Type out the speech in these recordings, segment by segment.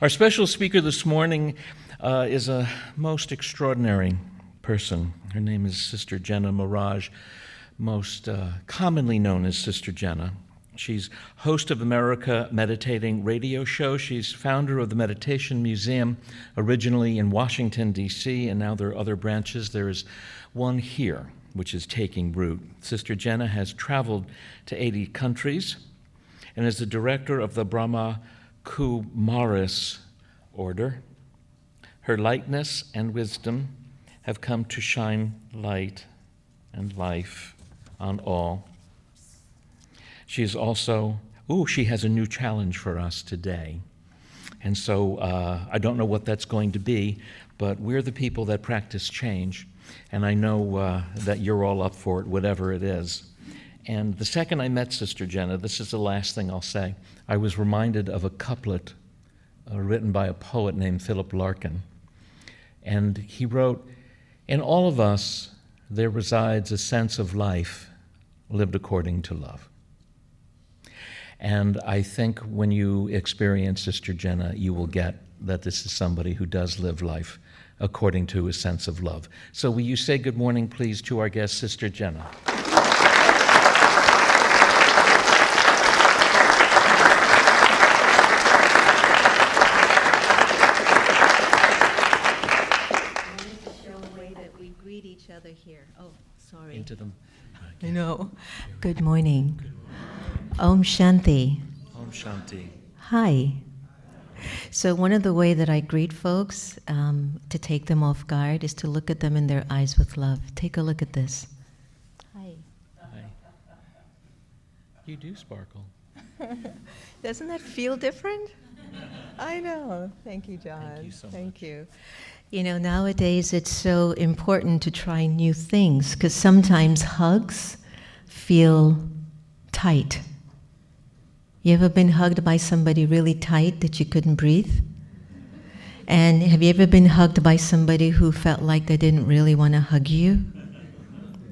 Our special speaker this morning is a most extraordinary person. Her name is Sister Jenna Mirage, most commonly known as Sister Jenna. She's host of America Meditating radio show. She's founder of the Meditation Museum, originally in Washington, D.C., and now there are other branches. There is one here, which is taking root. Sister Jenna has traveled to 80 countries and is the director of the Brahma Kumaris order. Her lightness and wisdom have come to shine light and life on all. She is also, she has a new challenge for us today. And so I don't know what that's going to be, but we're the people that practice change, and I know that you're all up for it, whatever it is. And the second I met Sister Jenna, this is the last thing I'll say, I was reminded of a couplet written by a poet named Philip Larkin. And he wrote, "In all of us there resides a sense of life lived according to love." And I think when you experience Sister Jenna, you will get that this is somebody who does live life according to a sense of love. So will you say good morning, please, to our guest, Sister Jenna? Each other here. Oh, sorry. Into them. I know. Good morning. Om Shanti. Om Shanti. Hi. So one of the ways that I greet folks to take them off guard is to look at them in their eyes with love. Take a look at this. Hi. Hi. You do sparkle. Doesn't that feel different? I know. Thank you, John. Thank you so much. Thank you. You know, nowadays it's so important to try new things because sometimes hugs feel tight. You ever been hugged by somebody really tight that you couldn't breathe? And have you ever been hugged by somebody who felt like they didn't really want to hug you?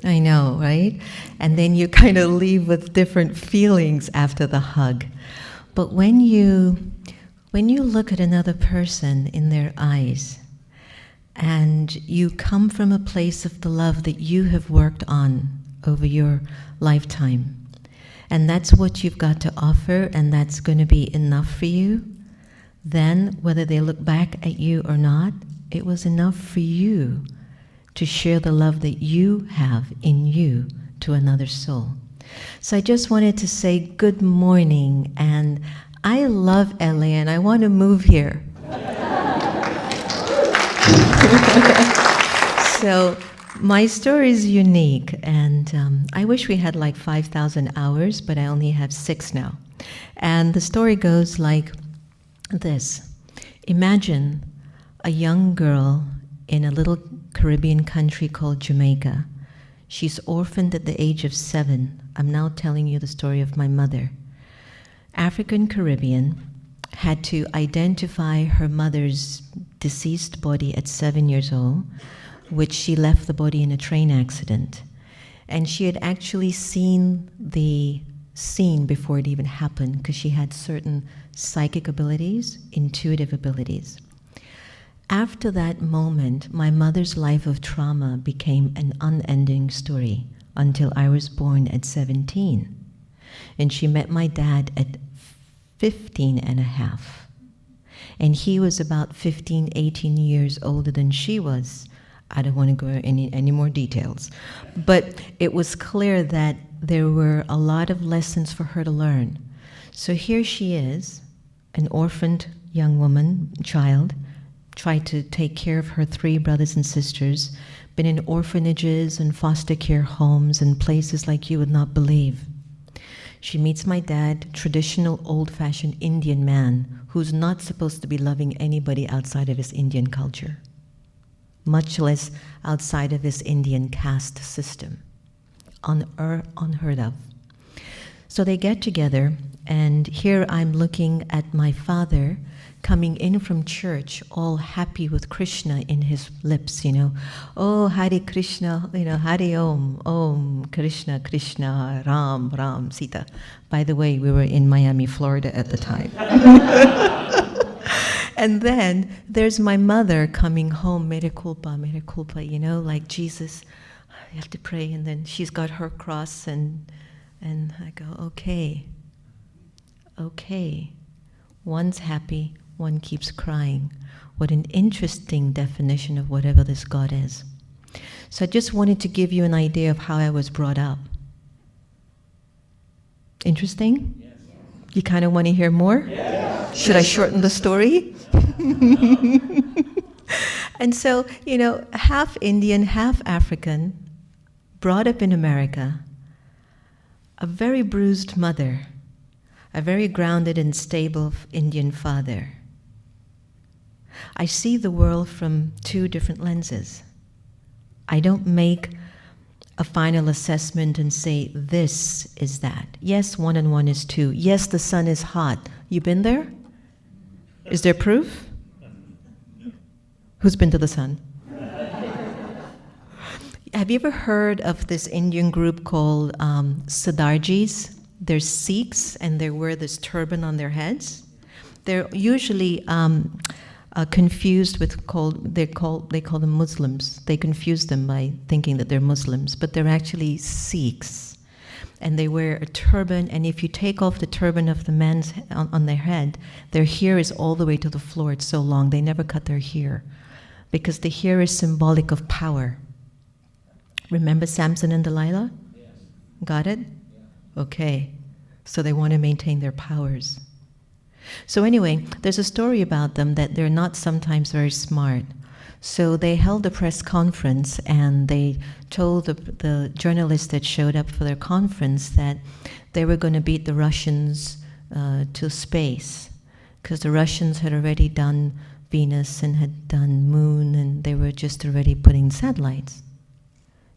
I know, right? And then you kind of leave with different feelings after the hug. But when you look at another person in their eyes, and you come from a place of the love that you have worked on over your lifetime, and that's what you've got to offer, and that's going to be enough for you, then whether they look back at you or not, it was enough for you to share the love that you have in you to another soul. So I just wanted to say good morning, and I love LA, and I want to move here. So my story is unique, and I wish we had like 5,000 hours, but I only have 6 now. And the story goes like this. Imagine a young girl in a little Caribbean country called Jamaica. She's orphaned at the age of 7. I'm now telling you the story of my mother. African Caribbean, had to identify her mother's deceased body at 7 years old, which she left the body in a train accident. And she had actually seen the scene before it even happened because she had certain psychic abilities, intuitive abilities. After that moment, my mother's life of trauma became an unending story until I was born at 17. And she met my dad at 15 and a half. And he was about 15, 18 years older than she was. I don't want to go into any more details. But it was clear that there were a lot of lessons for her to learn. So here she is, an orphaned young woman, child, tried to take care of her 3 brothers and sisters, been in orphanages and foster care homes and places like you would not believe. She meets my dad, traditional old-fashioned Indian man who's not supposed to be loving anybody outside of his Indian culture, much less outside of his Indian caste system. Unheard of. So they get together, and here I'm looking at my father coming in from church, all happy with Krishna in his lips, Oh, Hare Krishna, Hare Om, Krishna, Krishna, Ram, Ram, Sita. By the way, we were in Miami, Florida at the time. And then there's my mother coming home, mea culpa, like Jesus, you have to pray, and then she's got her cross, and I go, okay. One's happy, one keeps crying. What an interesting definition of whatever this God is. So I just wanted to give you an idea of how I was brought up. Interesting? Yes. You kind of want to hear more? Yes. Should I shorten the story? And so, half Indian, half African, brought up in America, a very bruised mother, a very grounded and stable Indian father. I see the world from two different lenses. I don't make a final assessment and say, this is that. Yes, 1 and 1 is 2. Yes, the sun is hot. You been there? Is there proof? Who's been to the sun? Have you ever heard of this Indian group called Sardarjis? They're Sikhs, and they wear this turban on their heads. They're usually confused with they call them Muslims. They confuse them by thinking that they're Muslims, but they're actually Sikhs, and they wear a turban. And if you take off the turban of the men's on their head, their hair is all the way to the floor. It's so long. They never cut their hair because the hair is symbolic of power. Remember Samson and Delilah? Yes. Got it? Yeah. Okay. So they want to maintain their powers. So anyway, there's a story about them that they're not sometimes very smart. So they held a press conference, and they told the journalists that showed up for their conference that they were going to beat the Russians to space, because the Russians had already done Venus and had done Moon, and they were just already putting satellites.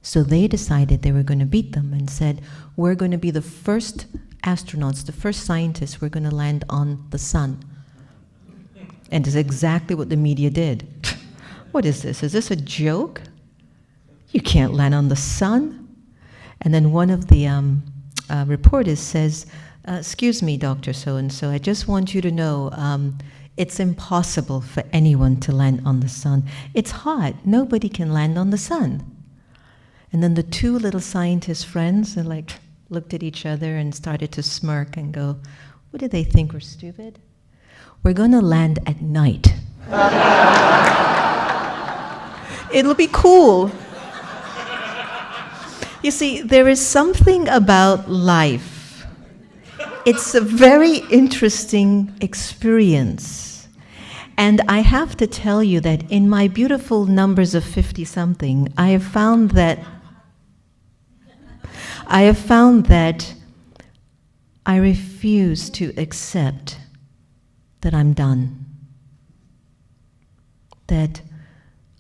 So they decided they were going to beat them and said, we're going to be the first astronauts, the first scientists, we're going to land on the sun. And it's exactly what the media did. What is this? Is this a joke? You can't land on the sun. And then one of the reporters says, excuse me, Dr. So-and-so, I just want you to know it's impossible for anyone to land on the sun. It's hot. Nobody can land on the sun. And then the two little scientist friends looked at each other and started to smirk and go, what do they think, we're stupid? We're going to land at night. It'll be cool. You see, there is something about life. It's a very interesting experience. And I have to tell you that in my beautiful numbers of 50-something, I have found that I refuse to accept that I'm done, that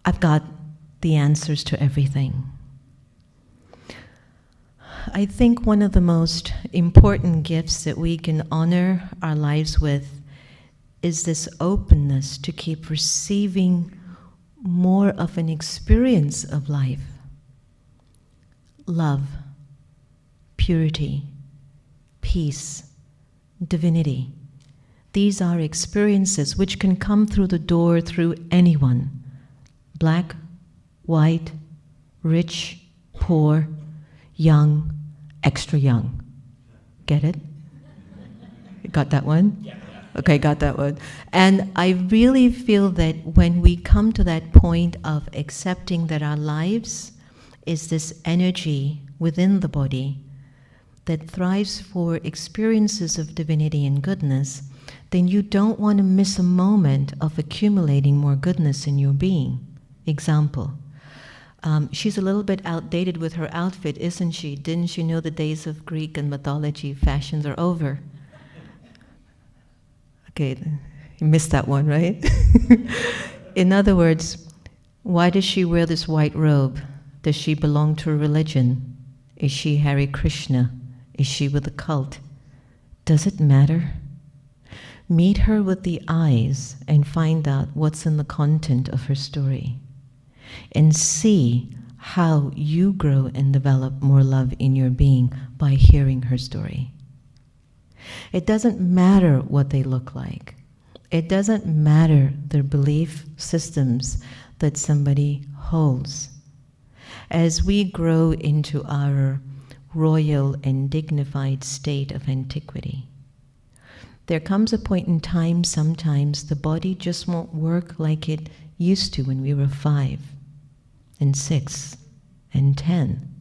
I've got the answers to everything. I think one of the most important gifts that we can honor our lives with is this openness to keep receiving more of an experience of life. Love, purity, peace, divinity. These are experiences which can come through the door through anyone. Black, white, rich, poor, young, extra young. Get it? Got that one? Yeah. Okay, got that one. And I really feel that when we come to that point of accepting that our lives is this energy within the body that thrives for experiences of divinity and goodness, then you don't want to miss a moment of accumulating more goodness in your being. Example, she's a little bit outdated with her outfit, isn't she? Didn't you know the days of Greek and mythology fashions are over? Okay, you missed that one, right? In other words, why does she wear this white robe? Does she belong to a religion? Is she Hare Krishna? Is she with a cult? Does it matter? Meet her with the eyes and find out what's in the content of her story. And see how you grow and develop more love in your being by hearing her story. It doesn't matter what they look like. It doesn't matter the belief systems that somebody holds. As we grow into our royal and dignified state of antiquity, there comes a point in time, sometimes the body just won't work like it used to when we were 5 and 6 and 10.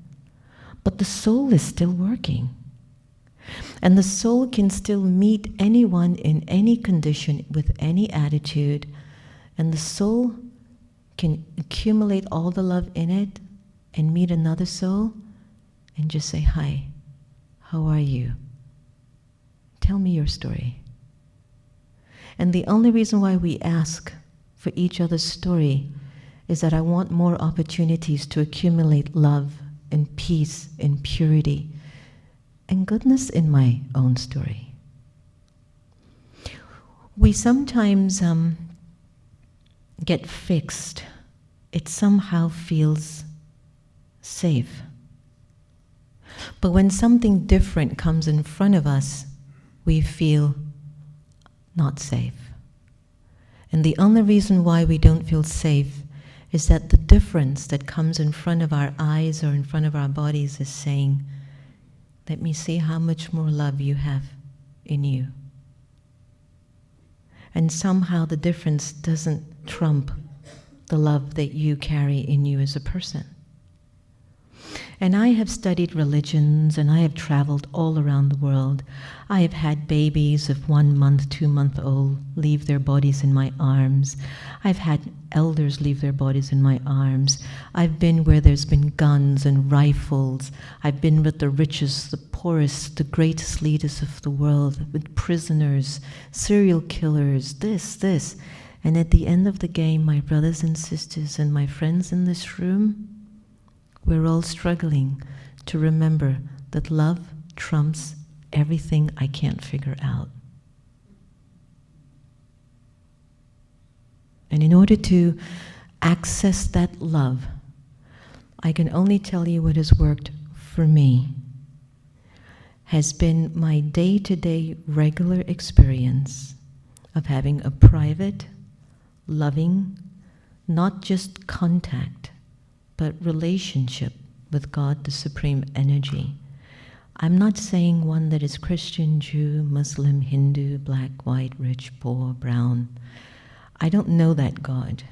But the soul is still working. And the soul can still meet anyone in any condition with any attitude. And the soul can accumulate all the love in it and meet another soul and just say, "Hi, how are you? Tell me your story." And the only reason why we ask for each other's story is that I want more opportunities to accumulate love and peace and purity and goodness in my own story. We sometimes get fixed. It somehow feels safe. But when something different comes in front of us, we feel not safe. And the only reason why we don't feel safe is that the difference that comes in front of our eyes or in front of our bodies is saying, "Let me see how much more love you have in you." And somehow the difference doesn't trump the love that you carry in you as a person. And I have studied religions, and I have traveled all around the world. I have had babies of 1 month, 2 month old leave their bodies in my arms. I've had elders leave their bodies in my arms. I've been where there's been guns and rifles. I've been with the richest, the poorest, the greatest leaders of the world, with prisoners, serial killers, this. And at the end of the game, my brothers and sisters and my friends in this room, we're all struggling to remember that love trumps everything I can't figure out. And in order to access that love, I can only tell you what has worked for me has been my day-to-day regular experience of having a private, loving, not just contact, but relationship with God, the Supreme Energy. I'm not saying one that is Christian, Jew, Muslim, Hindu, black, white, rich, poor, brown. I don't know that God.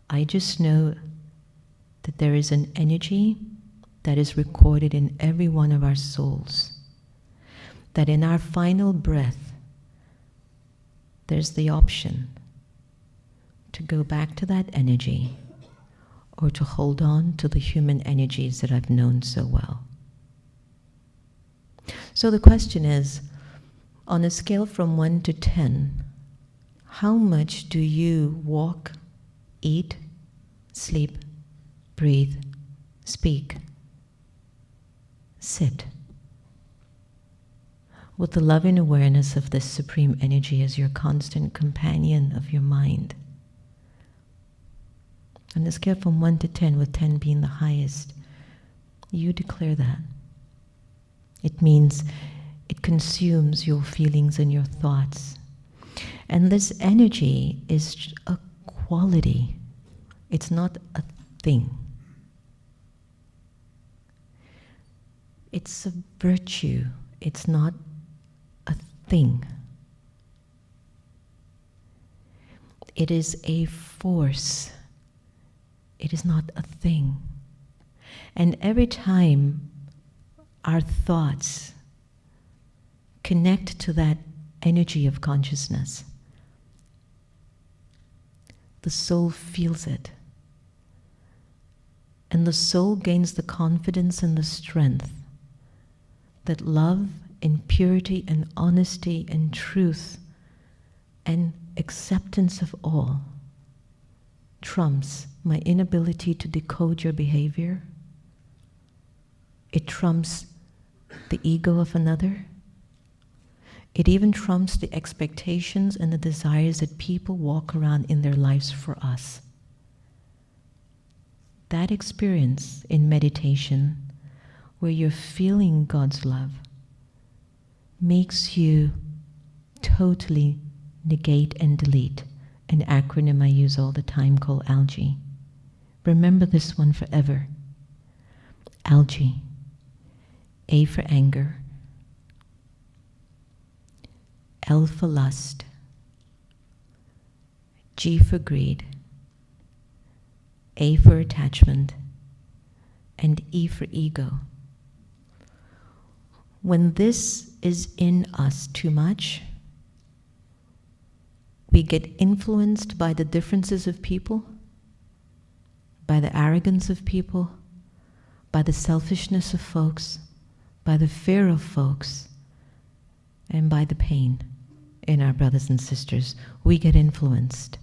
I just know that there is an energy that is recorded in every one of our souls, that in our final breath, there's the option to go back to that energy or to hold on to the human energies that I've known so well. So the question is, on a scale from 1 to 10, how much do you walk, eat, sleep, breathe, speak, sit with the loving awareness of this Supreme Energy as your constant companion of your mind? On a scale from 1 to 10, with 10 being the highest, you declare that. It means it consumes your feelings and your thoughts. And this energy is a quality. It's not a thing. It's a virtue. It's not a thing. It is a force. It is not a thing. And every time our thoughts connect to that energy of consciousness, the soul feels it. And the soul gains the confidence and the strength that love and purity and honesty and truth and acceptance of all trumps my inability to decode your behavior. It trumps the ego of another. It even trumps the expectations and the desires that people walk around in their lives for us. That experience in meditation, where you're feeling God's love, makes you totally negate and delete, an acronym I use all the time called ALGAE. Remember this one forever. ALGAE. A for anger. L for lust. G for greed. A for attachment. And E for ego. When this is in us too much, we get influenced by the differences of people, by the arrogance of people, by the selfishness of folks, by the fear of folks, and by the pain in our brothers and sisters. We get influenced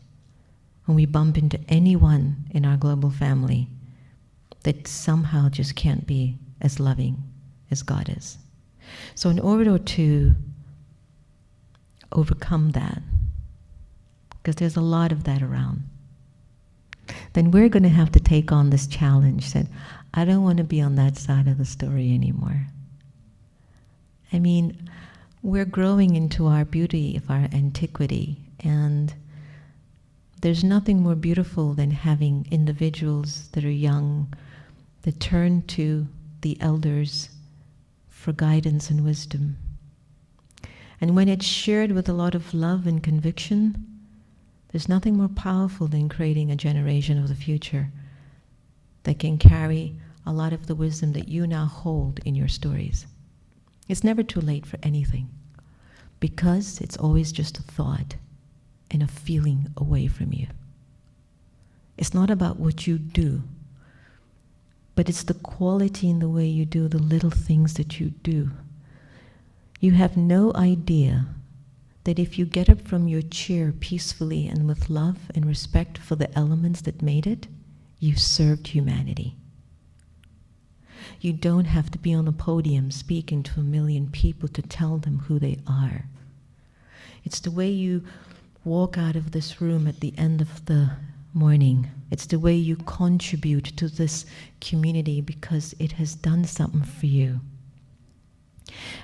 when we bump into anyone in our global family that somehow just can't be as loving as God is. So in order to overcome that, because there's a lot of that around, then we're going to have to take on this challenge that I don't want to be on that side of the story anymore. I mean, we're growing into our beauty of our antiquity, and there's nothing more beautiful than having individuals that are young that turn to the elders for guidance and wisdom. And when it's shared with a lot of love and conviction, there's nothing more powerful than creating a generation of the future that can carry a lot of the wisdom that you now hold in your stories. It's never too late for anything, because it's always just a thought and a feeling away from you. It's not about what you do, but it's the quality in the way you do the little things that you do. You have no idea that if you get up from your chair peacefully and with love and respect for the elements that made it, you've served humanity. You don't have to be on a podium speaking to 1 million people to tell them who they are. It's the way you walk out of this room at the end of the morning. It's the way you contribute to this community because it has done something for you.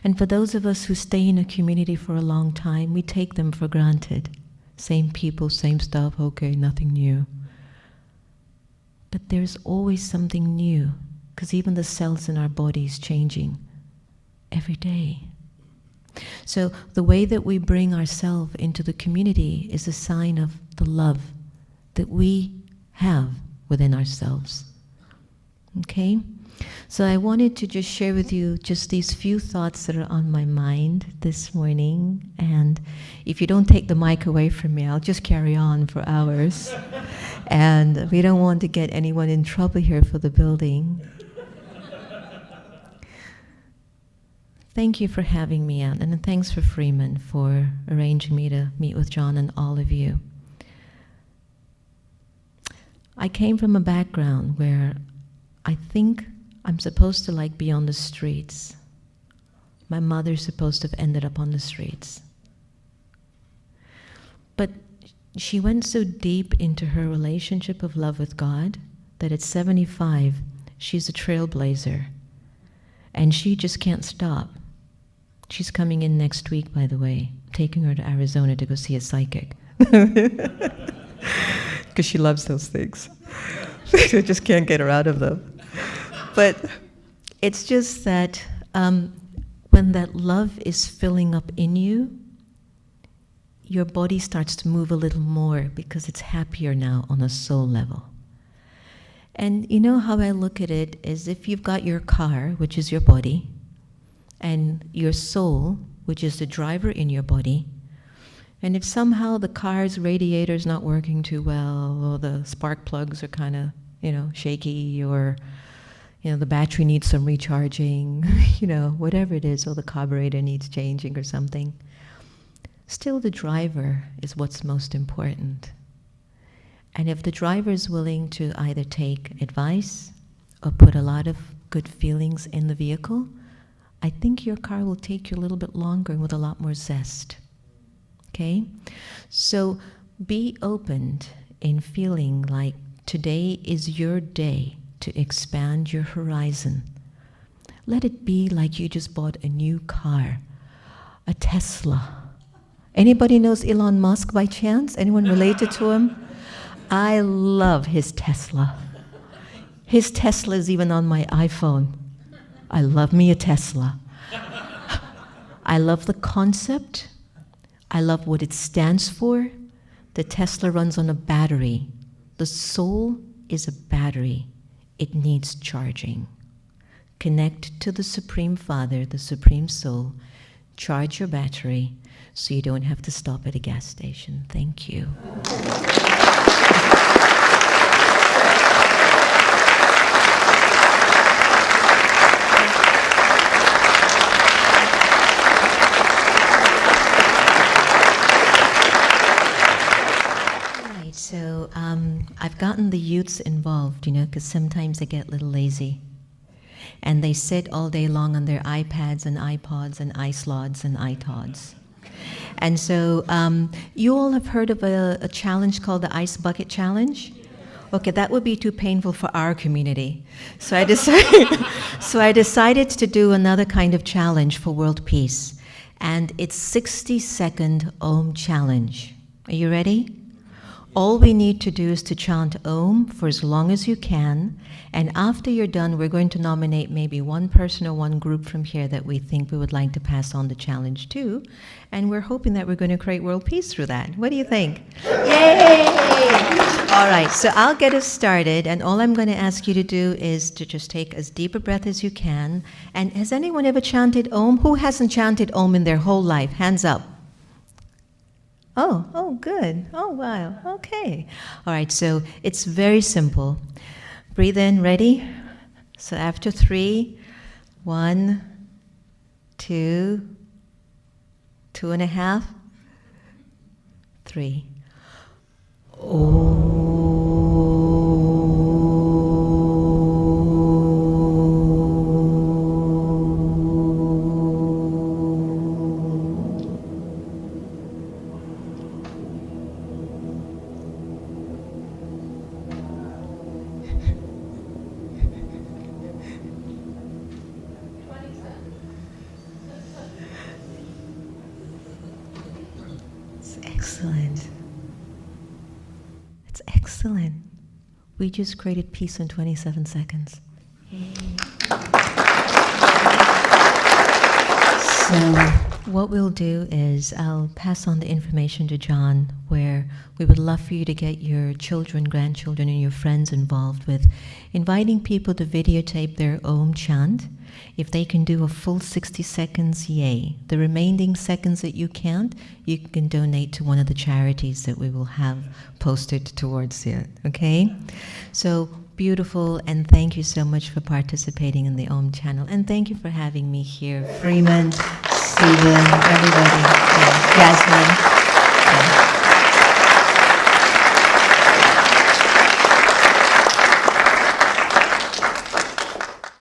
And for those of us who stay in a community for a long time, we take them for granted. Same people, same stuff, okay, nothing new. But there's always something new, because even the cells in our body is changing every day. So the way that we bring ourselves into the community is a sign of the love that we have within ourselves. Okay? So I wanted to just share with you just these few thoughts that are on my mind this morning. And if you don't take the mic away from me, I'll just carry on for hours. And we don't want to get anyone in trouble here for the building. Thank you for having me out, and thanks for Freeman for arranging me to meet with John and all of you. I came from a background where I think I'm supposed to be on the streets. My mother's supposed to have ended up on the streets. But she went so deep into her relationship of love with God that at 75, she's a trailblazer. And she just can't stop. She's coming in next week, by the way. I'm taking her to Arizona to go see a psychic. Because she loves those things. I just can't get her out of them. But it's just that when that love is filling up in you, your body starts to move a little more because it's happier now on a soul level. And you know how I look at it is if you've got your car, which is your body, and your soul, which is the driver in your body, and if somehow the car's radiator is not working too well, or the spark plugs are kind of, shaky, or, the battery needs some recharging, whatever it is, or the carburetor needs changing or something, still the driver is what's most important. And if the driver is willing to either take advice or put a lot of good feelings in the vehicle, I think your car will take you a little bit longer and with a lot more zest. Okay? So be opened in feeling like today is your day to expand your horizon. Let it be like you just bought a new car, a Tesla, Anybody knows Elon Musk by chance? Anyone related to him? I love his Tesla. His Tesla is even on my iPhone. I love me a Tesla. I love the concept. I love what it stands for. The Tesla runs on a battery. The soul is a battery. It needs charging. Connect to the Supreme Father, the Supreme Soul. Charge your battery so you don't have to stop at a gas station. Thank you. So I've gotten the youths involved, because sometimes they get a little lazy. And they sit all day long on their iPads and iPods and iSlots and iTods. And so you all have heard of a challenge called the Ice Bucket Challenge? Okay, that would be too painful for our community. So I decided to do another kind of challenge for world peace. And it's 60-second Om Challenge. Are you ready? All we need to do is to chant Om for as long as you can, and after you're done, we're going to nominate maybe one person or one group from here that we think we would like to pass on the challenge to, and we're hoping that we're going to create world peace through that. What do you think? Yay! All right, so I'll get us started, and all I'm going to ask you to do is to just take as deep a breath as you can. And has anyone ever chanted Om? Who hasn't chanted Om in their whole life? Hands up. Oh, good. Oh, wow. Okay. All right, so it's very simple. Breathe in, ready? So after 3, 1, 2, 2.5, 3. Oh. Excellent. That's excellent. We just created peace in 27 seconds. Yay. So what we'll do is I'll pass on the information to John, where we would love for you to get your children, grandchildren, and your friends involved with inviting people to videotape their Om chant. If they can do a full 60 seconds, yay. The remaining seconds that you can't, you can donate to one of the charities that we will have posted towards it, okay? So beautiful, and thank you so much for participating in the Om channel. And thank you for having me here. Freeman, Stephen, everybody, Jasmine.